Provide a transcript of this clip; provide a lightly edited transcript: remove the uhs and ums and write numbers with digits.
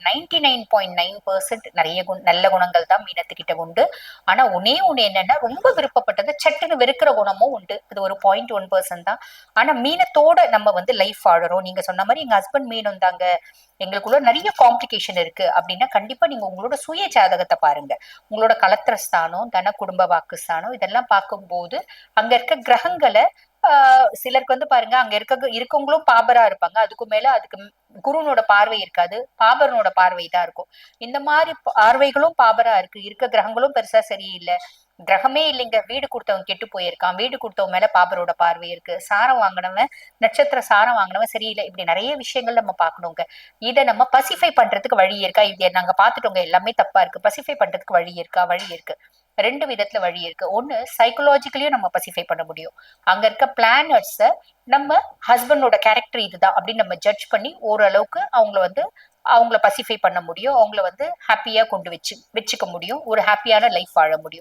99.9% நிறைய நல்ல குணங்கள் தான் மீனத்துக்கிட்ட உண்டு. ஆனா ஒண்ணு என்னன்னா, ரொம்ப விருப்பப்பட்டது சட்டுன்னு வெறுக்கிற குணமும் உண்டு. அது ஒரு 0.1% தான். ஆனா மீனத்தோட நம்ம வந்து லைஃப் வாழறோம். நீங்க சொன்ன மாதிரி எங்க ஹஸ்பண்ட் மீனம் தாங்க, எங்களுக்குள்ள நிறைய காம்ப்ளிகேஷன் இருக்கு அப்படின்னா, கண்டிப்பா நீங்க உங்களோட சுய ஜாதகத்தை பாருங்க. உங்களோட கலத்திர ஸ்தானம், தன குடும்ப வாக்கு ஸ்தானம், இதெல்லாம் பார்க்கும்போது அங்க இருக்க கிரகங்களை, சிலருக்கு வந்து பாருங்க, அங்க இருக்கவங்களும் பாபரா இருப்பாங்க. அதுக்கு மேல அதுக்கு குருனோட பார்வை இருக்காது, பாபரனோட பார்வை தான் இருக்கும். இந்த மாதிரி பார்வைகளும் பாபரா இருக்க கிரகங்களும் பெருசா சரியில்லை. கிரகமே இல்லைங்க, வீடு கொடுத்தவன் கெட்டு போயிருக்கான், வீடு கொடுத்தவன் மேல பாபரோட பார்வை இருக்கு, சாரம் வாங்கினவன், நட்சத்திர சாரம் வாங்கினவன் சரியில்லை. இப்படி நிறைய விஷயங்கள் நம்ம பார்க்கணுங்க. இதை நம்ம பசிஃபை பண்றதுக்கு வழி இருக்கா? இதை நாங்க பாத்துட்டோங்க, எல்லாமே தப்பா இருக்கு, பசிஃபை பண்றதுக்கு வழி இருக்கா? வழி இருக்கு. ரெண்டு விதத்துல வழி இருக்கு. ஒண்ணு, சைக்கலாஜிக்கலியும் நம்ம பசிஃபை பண்ண முடியும். அங்க இருக்க பிளானட்ஸ நம்ம ஹஸ்பண்டோட கேரக்டர் இதுதான் அப்படின்னு நம்ம ஜட்ஜ் பண்ணி ஓரளவுக்கு அவங்கள பசிஃபை பண்ண முடியும். அவங்கள வந்து ஹாப்பியா கொண்டு வச்சுக்க முடியும். ஒரு ஹாப்பியான லைஃப் வாழ முடியும்.